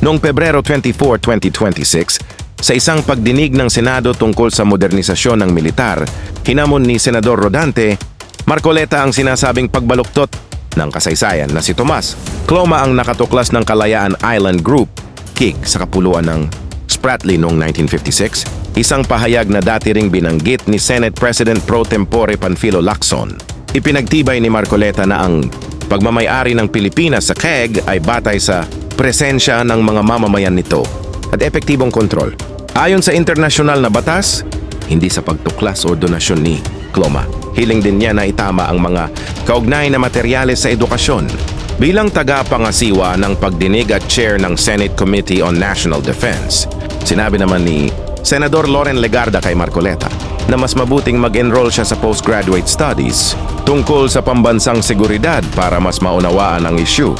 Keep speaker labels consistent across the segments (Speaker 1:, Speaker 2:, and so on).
Speaker 1: Noong Pebrero 24, 2026, sa isang pagdinig ng Senado tungkol sa modernisasyon ng militar, hinamon ni Senador Rodante Marcoleta ang sinasabing pagbaluktot ng kasaysayan na si Tomas Cloma ang nakatuklas ng Kalayaan Island Group, KIG, sa Kapuluan ng Spratly noong 1956, isang pahayag na dati ring binanggit ni Senate President Pro Tempore Panfilo Lacson. Ipinagtibay ni Marcoleta na ang pagmamay-ari ng Pilipinas sa KIG ay batay sa presensya ng mga mamamayan nito at epektibong kontrol. Ayon sa internasyonal na batas, hindi sa pagtuklas o donasyon ni Cloma. Hiling din niya na itama ang mga kaugnay na materyales sa edukasyon. Bilang tagapangasiwa ng pagdinig at chair ng Senate Committee on National Defense, sinabi naman ni Senador Loren Legarda kay Marcoleta na mas mabuting mag-enroll siya sa postgraduate studies tungkol sa pambansang seguridad para mas maunawaan ang issue.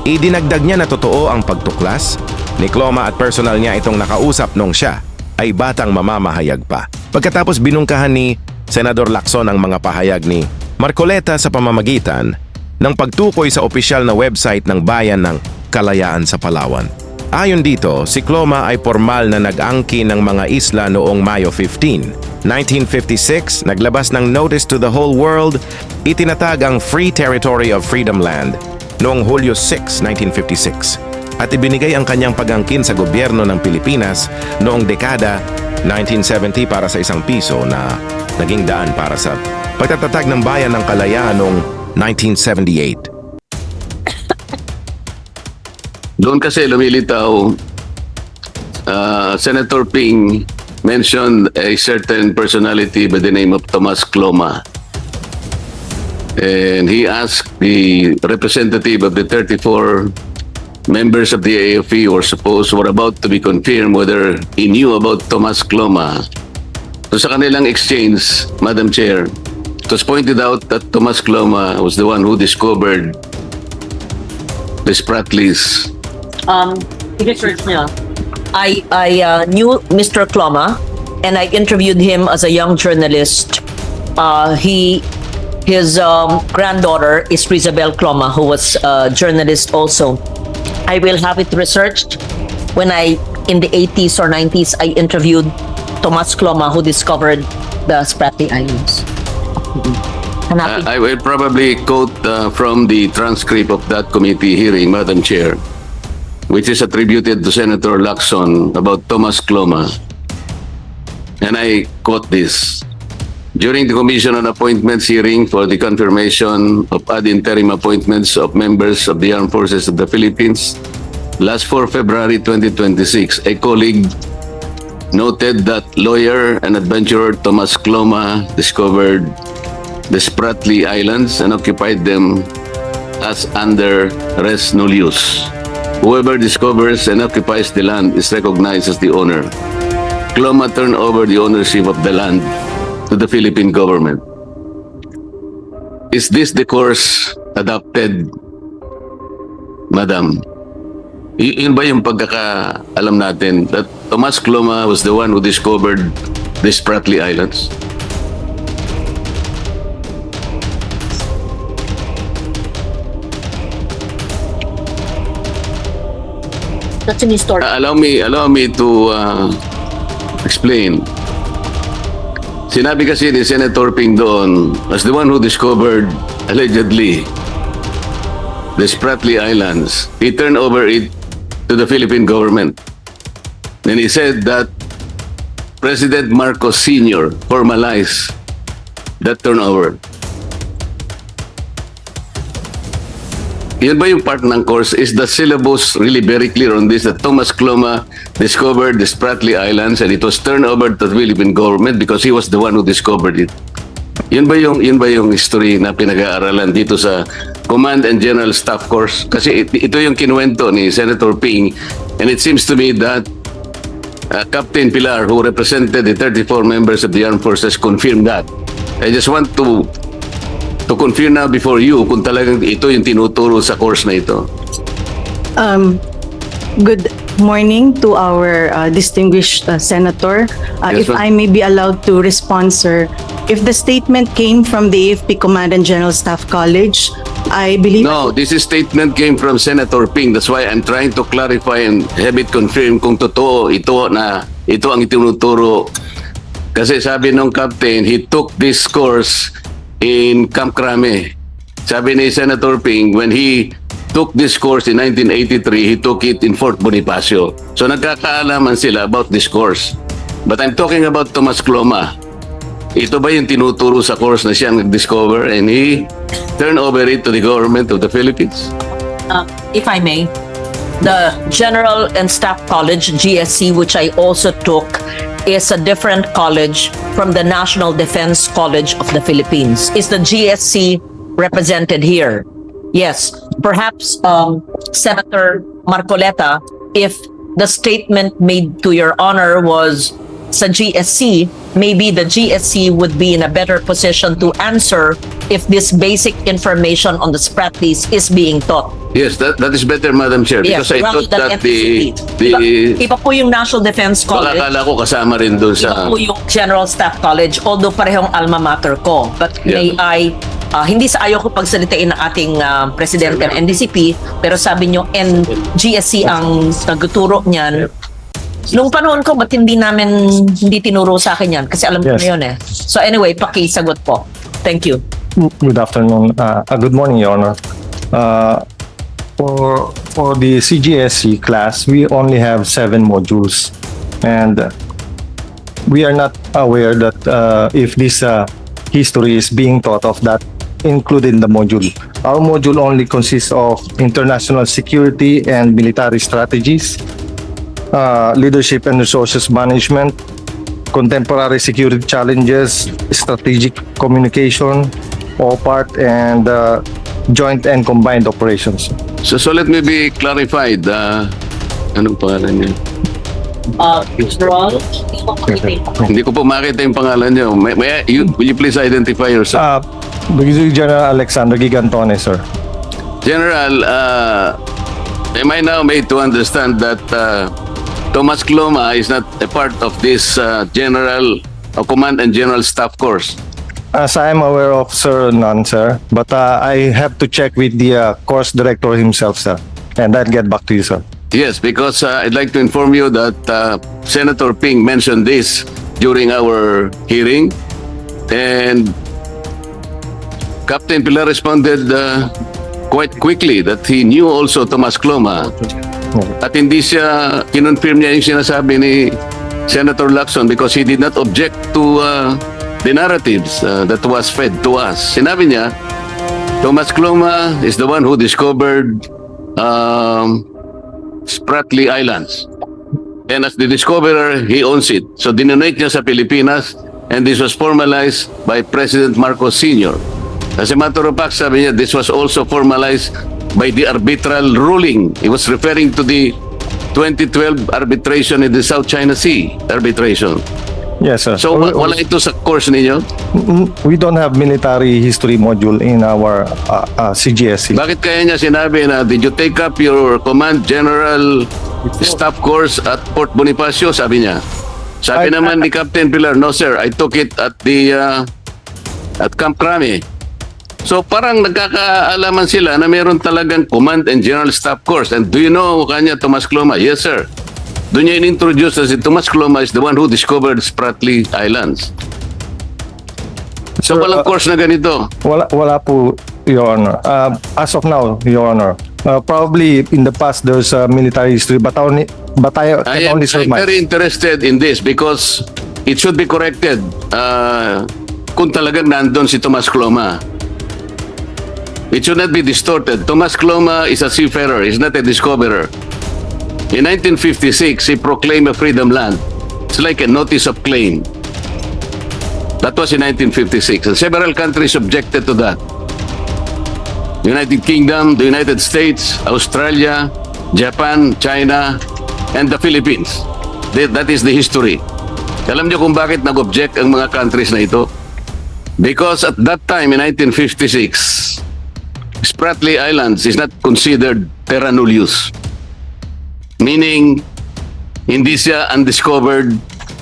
Speaker 1: Idinagdag niya na totoo ang pagtuklas ni Cloma at personal niya itong nakausap nung siya ay batang mamamahayag pa. Pagkatapos binungkahan ni Senador Lacson ang mga pahayag ni Marcoleta sa pamamagitan ng pagtukoy sa opisyal na website ng bayan ng Kalayaan sa Palawan. Ayon dito, si Cloma ay formal na nag-angkin ng mga isla noong Mayo 15, 1956, naglabas ng Notice to the Whole World, itinatag ang Free Territory of Freedom Land noong Hulyo 6, 1956, at ibinigay ang kanyang pag-angkin sa gobyerno ng Pilipinas noong dekada 1970 para sa ₱1 na naging daan para sa pagtatatag ng bayan ng Kalayaan noong 1978.
Speaker 2: Doon kasi lumilitaw, Senator Ping mentioned a certain personality by the name of Tomas Cloma. And he asked the representative of the 34 members of the AFP were about to be confirmed whether he knew about Tomas Cloma. So sa kanilang exchange, Madam Chair, it was pointed out that Thomas Cloma was the one who discovered the Spratlys.
Speaker 3: Research niya. I knew Mr. Cloma and I interviewed him as a young journalist. His granddaughter is Rizabel Cloma, who was a journalist also. I will have it researched. When in the 80s or 90s, I interviewed Tomas Cloma, who discovered the Spratly Islands.
Speaker 2: I will probably quote from the transcript of that committee hearing, Madam Chair, which is attributed to Senator Lacson about Tomas Cloma. And I quote this. During the Commission on Appointments hearing for the confirmation of ad interim appointments of members of the Armed Forces of the Philippines, last 4 February 2026, a colleague noted that lawyer and adventurer Tomas Cloma discovered the Spratly Islands and occupied them as under res nullius. Whoever discovers and occupies the land is recognized as the owner. Cloma turned over the ownership of the land to the Philippine government. Is this the course adopted, Madam? Yun ba yung pagkakaalam natin that Tomas Cloma was the one who discovered the Spratly Islands?
Speaker 3: That's an story.
Speaker 2: Allow me to explain. Sinabi kasi ni Senator Ping doon, as the one who discovered, allegedly, the Spratly Islands, he turned over it to the Philippine government. And he said that President Marcos Sr. formalized that turnover. Yun ba yung part ng course? Is the syllabus really very clear on this, that Tomas Cloma discovered the Spratly Islands and it was turned over to the Philippine government because he was the one who discovered it? Yun ba yung history na pinag-aaralan dito sa Command and General Staff course? Kasi ito yung kinuwento ni Senator Ping, and it seems to me that Captain Pilar, who represented the 34 members of the Armed Forces, confirmed that. I just want to confirm now before you kung talagang ito yung tinuturo sa course na ito.
Speaker 4: Good morning to our distinguished senator.
Speaker 2: Yes,
Speaker 4: If I may be allowed to respond, sir. If the statement came from the AFP Command and General Staff College I believe...
Speaker 2: No, this statement came from Senator Ping. That's why I'm trying to clarify and have it confirmed kung totoo ito ang itinuturo. Kasi sabi nung captain, he took this course in Camp Crame. Sabi ni Senator Ping, when he took this course in 1983, he took it in Fort Bonifacio. So nagkakaalaman sila about this course. But I'm talking about Tomas Cloma. Ito ba yung tinuturo sa course na siyang nag-discover and he turned over it to the government of the Philippines?
Speaker 3: If I may, the General and Staff College, GSC, which I also took, is a different college from the National Defense College of the Philippines. Is the GSC represented here? Yes. Perhaps, Senator Marcoleta, if the statement made to your honor was sa GSC, maybe the GSC would be in a better position to answer if this basic information on the Spratlys is being taught.
Speaker 2: Yes, that is better, Madam Chair, because I
Speaker 3: rather
Speaker 2: thought
Speaker 3: than
Speaker 2: that the
Speaker 3: iba po yung National Defense College.
Speaker 2: akala ko kasama rin doon
Speaker 3: Iba
Speaker 2: sa...
Speaker 3: po yung General Staff College, although parehong alma mater ko. But may I, hindi sa ayaw ko pagsalitain ng ating presidente ng NDCP, pero sabi nyo, GSC ang nagtuturo niyan. Nung panahon ko, ba't hindi tinuro sa akin yan? Kasi alam ko na yun eh. So anyway, pakisagot po. Thank you.
Speaker 5: Good afternoon. Good morning, Your Honor. For the CGSC class, we only have 7 modules, and we are not aware that if this history is being taught of that included in the module. Our module only consists of international security and military strategies, leadership and resources management, contemporary security challenges, strategic communication, OPART, and joint and combined operations.
Speaker 2: So let me be clarified. Anong pangalan niya? Hindi ko po makita yung pangalan niyo. Will you please identify yourself?
Speaker 5: Brigadier General Alexander Gigantones, sir.
Speaker 2: General, am I now made to understand that Thomas Cloma is not a part of this general command and general staff course?
Speaker 5: As I am aware of, sir, none, sir. But I have to check with the course director himself, sir. And I'll get back to you, sir.
Speaker 2: Yes, because I'd like to inform you that Senator Ping mentioned this during our hearing, and Captain Pilar responded quite quickly that he knew also Tomas Cloma. At hindi siya, kinonfirm niya yung sinasabi ni Senator Lacson because he did not object to the narratives that was fed to us. Sinabi niya, Tomas Cloma is the one who discovered Spratly Islands. And as the discoverer, he owns it. So dinonate niya sa Pilipinas, and this was formalized by President Marcos Sr. As a matter of fact, sabi niya, this was also formalized by the arbitral ruling. He was referring to the 2012 arbitration in the South China Sea arbitration.
Speaker 5: Yes, sir.
Speaker 2: So wala ito sa course ninyo?
Speaker 5: We don't have military history module in our CGSC.
Speaker 2: Bakit kaya niya sinabi na, did you take up your command general staff course at Fort Bonifacio? Sabi niya. Sabi naman ni Captain Pilar, no sir, I took it at the at Camp Crame. So parang nagkakaalaman sila na meron talagang command and general staff course. And do you know kanya Tomas Cloma? Yes sir. Doon niya in-introduce na si Tomas Cloma is the one who discovered Spratly Islands. So walang course na ganito.
Speaker 5: Wala po, Your Honor. As of now, Your Honor. Probably in the past there's a military history, but I can only
Speaker 2: I'm
Speaker 5: surmise.
Speaker 2: very interested in this because it should be corrected kung talagang nandun si Tomas Cloma. It should not be distorted. Tomas Cloma is a seafarer. He's not a discoverer. In 1956, he proclaimed a freedom land. It's like a notice of claim. That was in 1956. And several countries objected to that. United Kingdom, the United States, Australia, Japan, China, and the Philippines. That is the history. Alam niyo kung bakit nag-object ang mga countries na ito? Because at that time, in 1956, Spratly Islands is not considered terra nullius. Meaning, hindi siya undiscovered,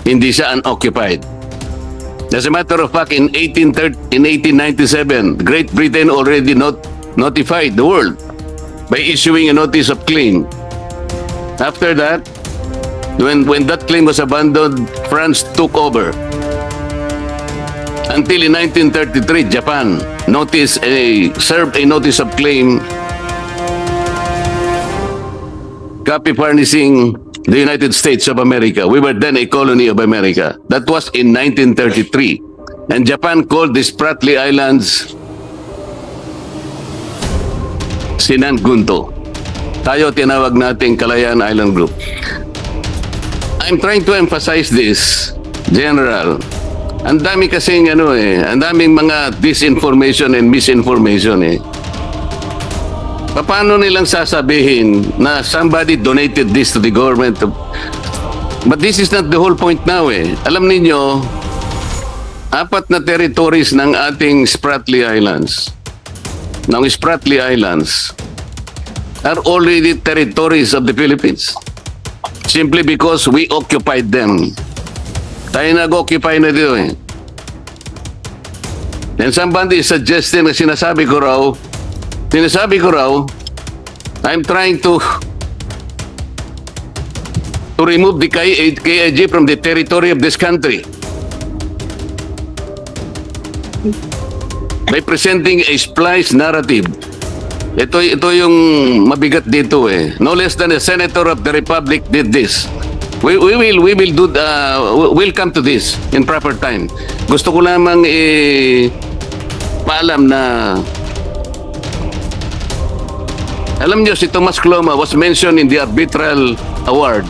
Speaker 2: hindi siya unoccupied. As a matter of fact, in 1897, Great Britain already notified the world by issuing a notice of claim. After that, when that claim was abandoned, France took over. Until in 1933, Japan served a notice of claim, copy furnishing the United States of America. We were then a colony of America. That was in 1933. And Japan called the Spratly Islands Sinangunto. Tayo tinawag nating Kalayaan Island Group. I'm trying to emphasize this, General. Ang dami kasing ang daming mga disinformation and misinformation eh. Paano nilang sasabihin na somebody donated this to the government? But this is not the whole point now eh. Alam ninyo, 4 na territories ng ating Spratly Islands, are already territories of the Philippines. Simply because we occupied them. Tayo nag-occupy na dito eh. And somebody is suggesting na sinasabi ko raw, I'm trying to remove the KIG from the territory of this country by presenting a spliced narrative. Ito yung mabigat dito eh. No less than a senator of the republic did this. We'll come to this in proper time. Gusto ko lamang paalam na alam niyo si Tomas Cloma was mentioned in the arbitral award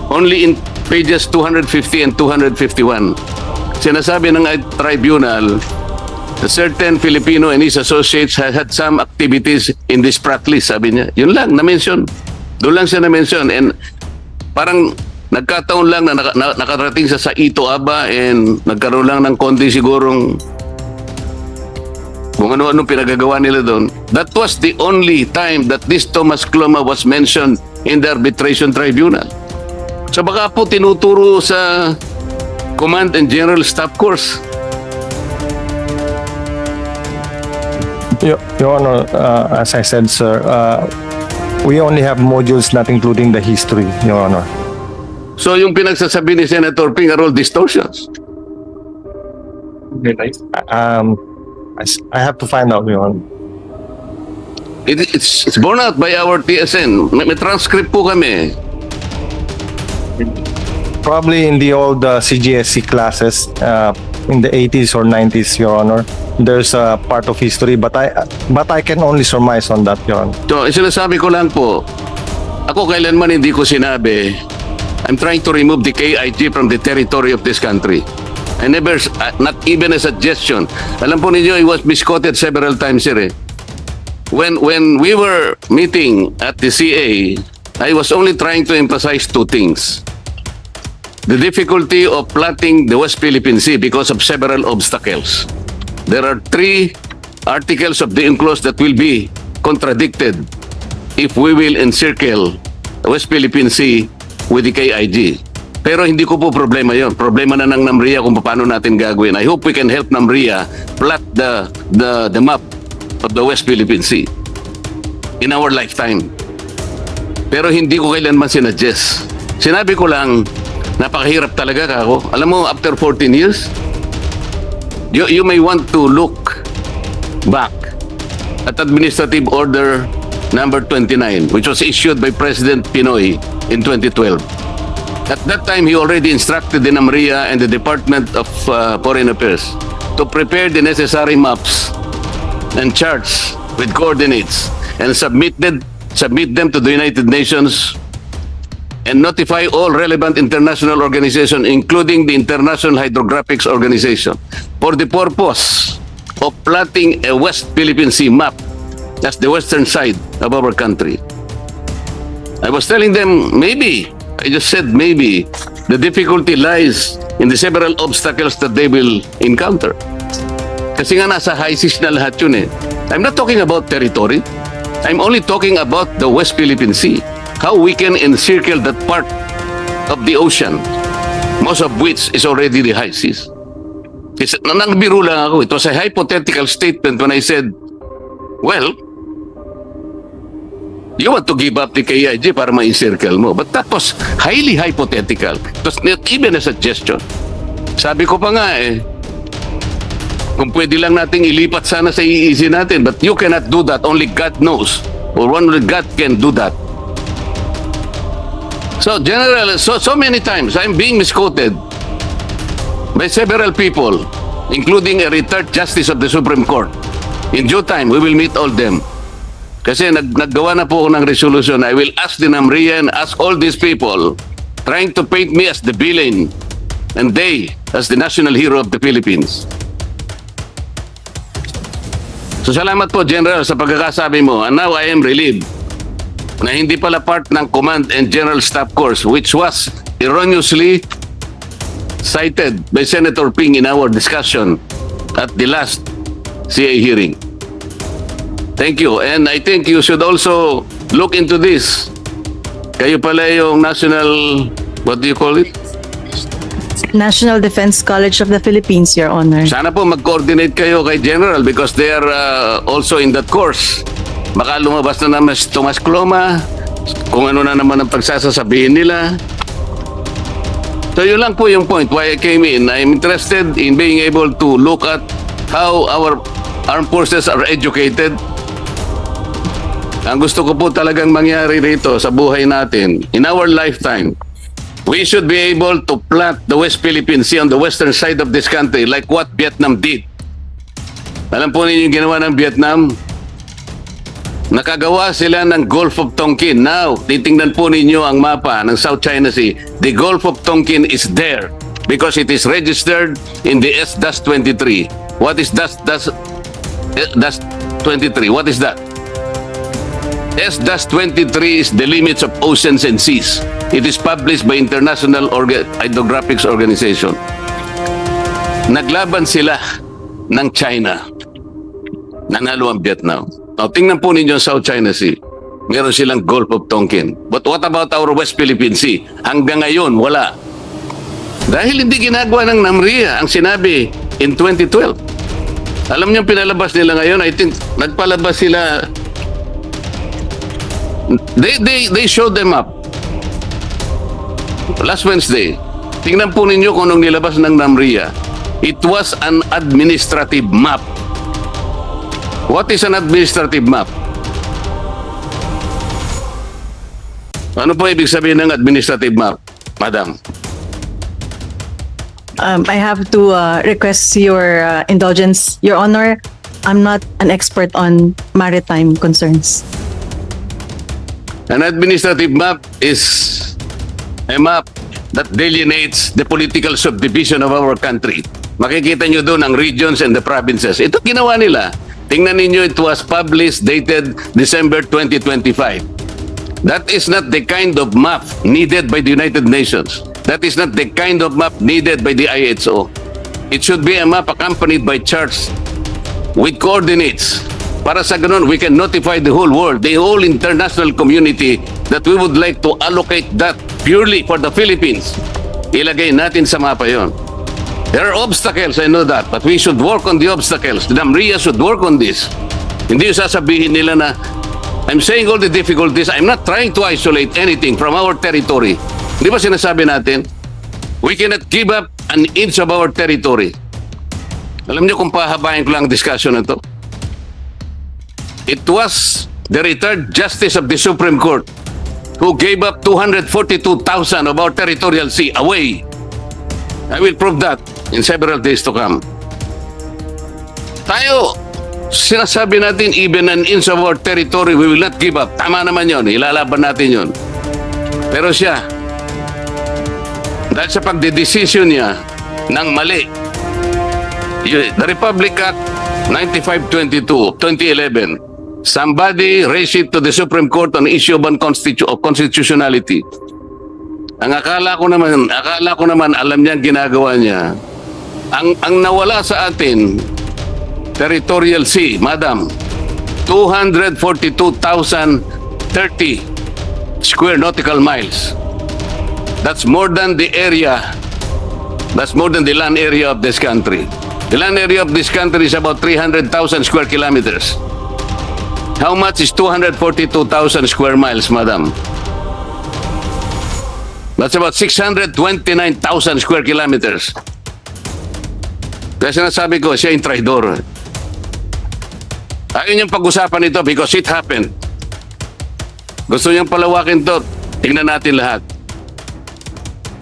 Speaker 2: only in pages 250 and 251. Sinasabi ng tribunal, a certain Filipino and his associates had some activities in this Spratly, sabi niya. Yun lang, na-mention. Doon lang siya na-mention. And parang nagkataon lang na nakarating sa Ito Aba and nagkaroon lang ng konti sigurong kung ano-ano pinagagawa nila doon. That was the only time that this Tomas Cloma was mentioned in the arbitration tribunal. So baka po tinuturo sa Command and General Staff Course.
Speaker 5: Your Honor, as I said, sir, we only have modules not including the history, Your Honor.
Speaker 2: So yung pinagsasabi ni Senator Ping are all distortions.
Speaker 5: I have to find out, Your Honor.
Speaker 2: It's borne out by our TSN. May transcript po kami.
Speaker 5: Probably in the old CGSC classes in the 80s or 90s, Your Honor, there's a part of history, but I can only surmise on that, Your Honor.
Speaker 2: So, sinasabi ko lang po, ako kailanman hindi ko sinabi, I'm trying to remove the KIG from the territory of this country. I never, not even a suggestion. Alam po ninyo, it was misquoted several times here. When we were meeting at the CA, I was only trying to emphasize 2 things. The difficulty of plotting the West Philippine Sea because of several obstacles. There are 3 articles of the UNCLOS that will be contradicted if we will encircle the West Philippine Sea with the KIG. Pero hindi ko po problema yon. Problema na ng NAMRIA kung paano natin gagawin. I hope we can help NAMRIA plot the map of the West Philippine Sea in our lifetime. Pero hindi ko kailanman sinuggest. Sinabi ko lang, napakahirap talaga kako. Alam mo, after 14 years, you may want to look back at Administrative Order number 29, which was issued by President Pinoy in 2012. At that time, he already instructed the NAMRIA and the Department of Foreign Affairs to prepare the necessary maps and charts with coordinates and submit them to the United Nations and notify all relevant international organizations, including the International Hydrographic Organization, for the purpose of plotting a West Philippine Sea map. That's the western side of our country. I was telling them, maybe, I just said maybe, the difficulty lies in the several obstacles that they will encounter. Kasi nga nasa high seas na lahat yun eh. I'm not talking about territory. I'm only talking about the West Philippine Sea. How we can encircle that part of the ocean, most of which is already the high seas. Nagbiro lang ako. It was a hypothetical statement when I said, well, You want to give up the KIG para ma-encircle mo. But that was highly hypothetical. It was not even a suggestion. Sabi ko pa nga kung pwede lang nating ilipat sana sa EEC natin, but you cannot do that. Only God knows. Or only God can do that. So, General, so many times I'm being misquoted by several people, including a retired Justice of the Supreme Court. In due time, we will meet all them. Kasi naggawa na po ako ng resolution. I will ask the NAMRIA and ask all these people trying to paint me as the villain and they as the national hero of the Philippines. So salamat po, General, sa pagkakasabi mo. And now I am relieved na hindi pala part ng Command and General Staff Course, which was erroneously cited by Senator Ping in our discussion at the last CA hearing. Thank you. And I think you should also look into this. Kayo pala yung national, what do you call it?
Speaker 4: National Defense College of the Philippines, Your Honor.
Speaker 2: Sana po mag-coordinate kayo kay General because they are also in that course. Baka lumabas na naman si Tomas Cloma, kung ano na naman ang pagsasasabihin nila. So yun lang po yung point why I came in. I'm interested in being able to look at how our armed forces are educated. Ang gusto ko po talagang mangyari rito sa buhay natin, in our lifetime, we should be able to plant the West Philippine Sea on the western side of this country like what Vietnam did. Alam po ninyo yung ginawa ng Vietnam? Nakagawa sila ng Gulf of Tonkin. Now, titingnan po ninyo ang mapa ng South China Sea. The Gulf of Tonkin is there because it is registered in the S-23. What is S-23? What is that? S-23 is the limits of oceans and seas. It is published by International Hydrographics Organization. Naglaban sila ng China. Nanalo ang Vietnam. Now, tingnan po ninyo ang South China Sea. Meron silang Gulf of Tonkin. But what about our West Philippine Sea? Hanggang ngayon, wala. Dahil hindi ginagawa ng NAMRIA ang sinabi in 2012. Alam niyo pinalabas nila ngayon? I think nagpalabas sila. They showed them up last Wednesday. Tingnan po ninyo kung anong nilabas ng NAMRIA. It was an administrative map. What is an administrative map? Ano po ibig sabihin ng administrative map, Madam?
Speaker 4: I have to request your indulgence, Your Honor. I'm not an expert on maritime concerns.
Speaker 2: An administrative map is a map that delineates the political subdivision of our country. Makikita nyo doon ang regions and the provinces. Ito ginawa nila. Tingnan ninyo, it was published, dated December 2025. That is not the kind of map needed by the United Nations. That is not the kind of map needed by the IHO. It should be a map accompanied by charts with coordinates. Para sa ganun, we can notify the whole world, the whole international community that we would like to allocate that purely for the Philippines. Ilagay natin sa mapa yon. There are obstacles, I know that, but we should work on the obstacles. The NAMRIA should work on this. Hindi yung sasabihin nila na, I'm saying all the difficulties, I'm not trying to isolate anything from our territory. Di ba sinasabi natin, we cannot give up an inch of our territory. Alam niyo kung pahabain ko lang ang discussion na to? It was the retired Justice of the Supreme Court who gave up 242,000 of our territorial sea away. I will prove that in several days to come. Tayo, sinasabi natin even an inch of our territory we will not give up. Tama naman yon, ilalaban natin yon. Pero siya, dahil sa pagdedesisyon niya ng mali, the Republic Act 9522 of 2011, somebody raised it to the Supreme Court on issue of constitutionality. Ang akala ko naman alam niya ang ginagawa niya. Ang nawala sa atin, territorial sea, Madam, 242,030 square nautical miles. That's more than the area. That's more than the land area of this country. The land area of this country is about 300,000 square kilometers. How much is 242,000 square miles, madam? That's about 629,000 square kilometers. Kaya sinasabi ko, siya yung traidor. Ayaw niyang pag-usapan ito because it happened. Gusto niyang palawakin to. Tingnan natin lahat.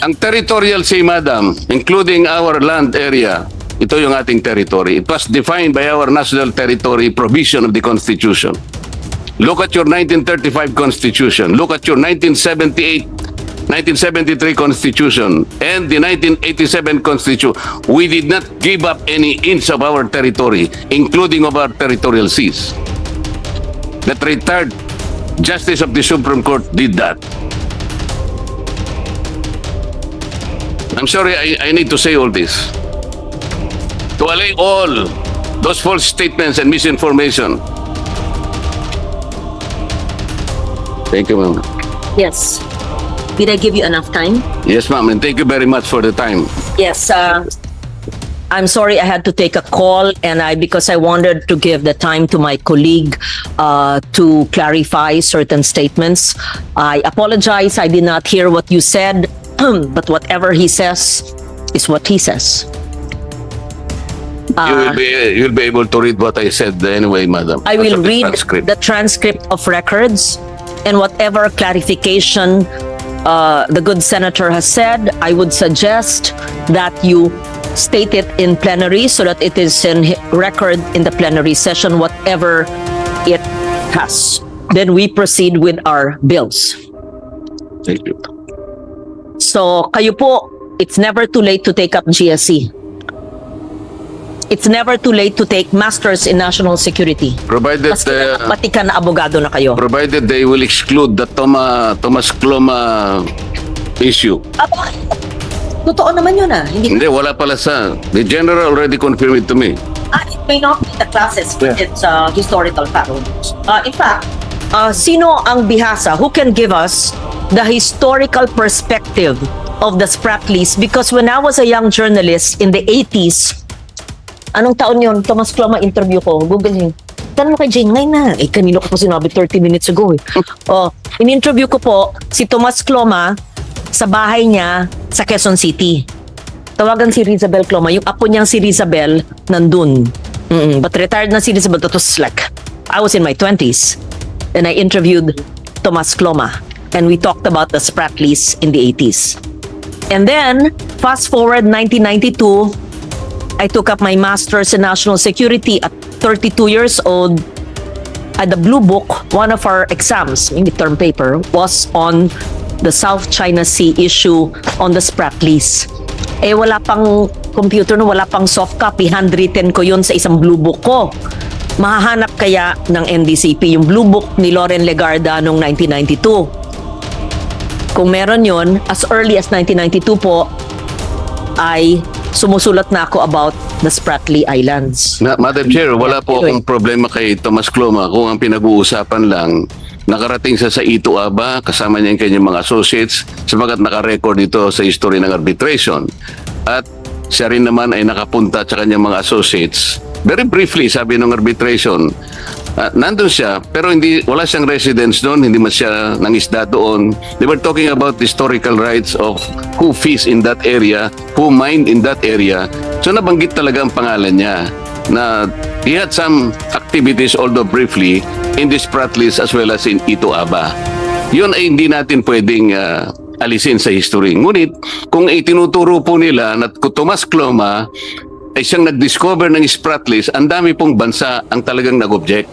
Speaker 2: Ang territorial sea, madam, including our land area, ito yung ating territory. It was defined by our national territory provision of the Constitution. Look at your 1935 Constitution. Look at your 1973 Constitution and the 1987 Constitution. We did not give up any inch of our territory, including of our territorial seas. The retired Justice of the Supreme Court did that. I'm sorry, I need to say all this. To allay all those false statements and misinformation. Thank you, ma'am.
Speaker 3: Yes. Did I give you enough time?
Speaker 2: Yes, ma'am, and thank you very much for the time.
Speaker 3: Yes. I'm sorry I had to take a call, and because I wanted to give the time to my colleague to clarify certain statements. I apologize. I did not hear what you said, but whatever he says is what he says.
Speaker 2: You'll be able to read what I said anyway, madam.
Speaker 3: I will
Speaker 2: That's the
Speaker 3: read
Speaker 2: transcript.
Speaker 3: the transcript of records, and whatever clarification the good senator has said, I would suggest that you state it in plenary so that it is in record in the plenary session, whatever it has. Then we proceed with our bills.
Speaker 2: Thank you.
Speaker 3: So, kayo po, it's never too late to take up GSC. It's never too late to take Masters in National Security.
Speaker 2: Provided
Speaker 3: Pati ka na abogado na kayo.
Speaker 2: provided they will exclude the Thomas Cloma issue.
Speaker 3: Aba, totoo naman yun Hindi,
Speaker 2: Hindi, wala pala sa... The general already confirmed it to me.
Speaker 3: it may not be the classes, but it's historical fact. In fact, sino ang bihasa? Who can give us the historical perspective of the Spratlys? Because when I was a young journalist in the 80s, anong taon yun? Thomas Cloma interview ko. Google him. Tanong mo kay Jane, ngayon na. Kanino ko po sinabi 30 minutes ago in-interview ko po si Tomas Cloma sa bahay niya sa Quezon City. Tawagan si Rizabel Cloma. Yung apo niyang si Rizabel nandun. But retired na si Rizabel. That was like, I was in my 20s. And I interviewed Tomas Cloma. And we talked about the Spratlys in the 80s. And then, fast forward 1992, I took up my Master's in National Security at 32 years old. At the Blue Book, one of our exams, in the term paper, was on the South China Sea issue on the Spratlys. Wala pang computer, wala pang soft copy. Handwritten ko yun sa isang Blue Book ko. Mahahanap kaya ng NDCP yung Blue Book ni Loren Legarda noong 1992. Kung meron yun, as early as 1992 po, ay sumusulat na ako about the Spratly Islands.
Speaker 2: Madam Chair, wala po akong problema kay Thomas Cloma kung ang pinag-uusapan lang nakarating sa Ito Aba, kasama niya yung kanyang mga associates, sapagat nakarecord ito sa history ng arbitration. At siya rin naman ay nakapunta sa kanyang mga associates. Very briefly, sabi ng arbitration, nandun siya, pero wala siyang residence doon, hindi man siya nangisda doon. They were talking about historical rights of who fish in that area, who mine in that area. So nabanggit talaga ang pangalan niya na he had some activities, although briefly, in the Spratlys as well as in Ito Aba. Yun ay hindi natin pwedeng alisin sa history. Ngunit, kung itinuturo po nila na Tomas Cloma ay siyang nag-discover ng Spratlys, ang dami pong bansa ang talagang nag-object.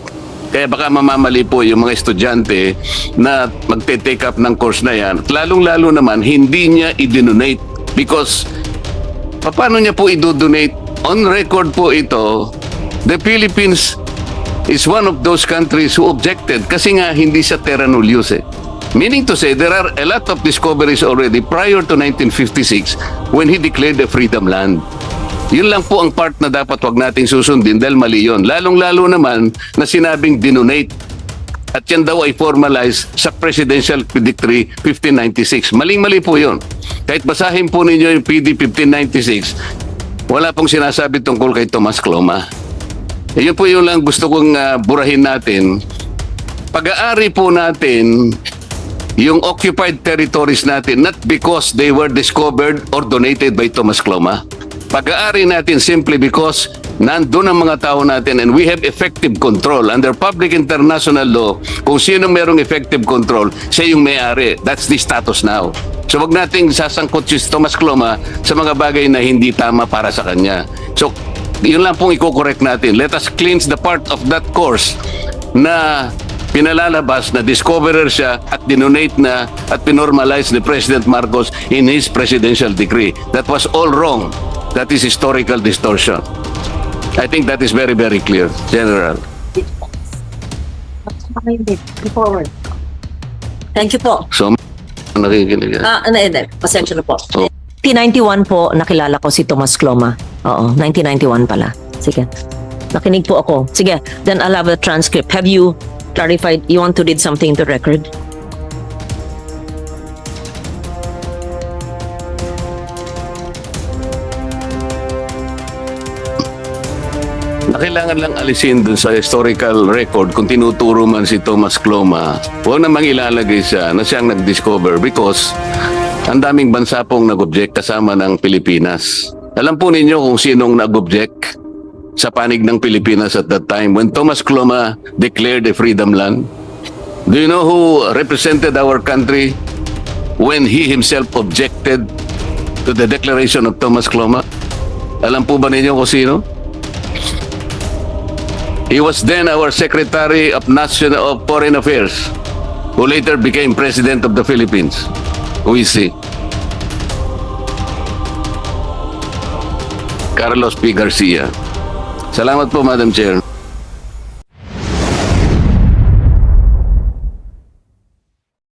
Speaker 2: Kaya baka mamamali po yung mga estudyante na magte-take up ng course na yan. At lalong-lalo naman, hindi niya i-donate because paano niya po i-donate? On record po ito, the Philippines is one of those countries who objected kasi nga hindi siya terra nullius Meaning to say, there are a lot of discoveries already prior to 1956 when he declared a freedom land. Yun lang po ang part na dapat wag nating susundin dahil mali yun. Lalong-lalo naman na sinabing dinonate. At yan daw ay formalized sa Presidential Decree 1596. Maling-mali po yun. Kahit basahin po ninyo yung PD 1596, wala pong sinasabi tungkol kay Tomas Cloma. Yun po yung lang gusto kong burahin natin Pag-aari po natin yung occupied territories natin, not because they were discovered or donated by Thomas Cloma. Pag-aari natin simply because nandun ang mga tao natin and we have effective control. Under public international law, kung sino merong effective control, siya yung may-ari. That's the status now. So wag nating sasangkot si Thomas Cloma sa mga bagay na hindi tama para sa kanya. So yun lang pong i-correct natin. Let us cleanse the part of that course na pinalalabas na discoverer siya at dinonate na at pinormalize ni President Marcos in his presidential decree. That was all wrong. That is historical distortion. I think that is very, very clear, General.
Speaker 3: Thank you po.
Speaker 2: So, nakikinig.
Speaker 3: Pasensya na po.
Speaker 2: Oh.
Speaker 3: 1991 po, nakilala ko si Tomas Cloma. Oo, 1991 pala. Sige. Nakinig po ako. Sige, then I'll have a transcript. Have you clarified? You want to read something to record?
Speaker 2: Kailangan lang alisin dun sa historical record kung tinuturo man si Thomas Cloma. Huwag namang ilalagay siya na siyang nag-discover because ang daming bansa pong nag-object kasama ng Pilipinas. Alam po ninyo kung sinong nag-object sa panig ng Pilipinas at that time when Thomas Cloma declared a freedom land? Do you know who represented our country when he himself objected to the declaration of Thomas Cloma? Alam po ba ninyo kung sino? He was then our Secretary of Foreign Affairs, who later became President of the Philippines. Who is he? Carlos P. Garcia. Salamat po, Madam Chair.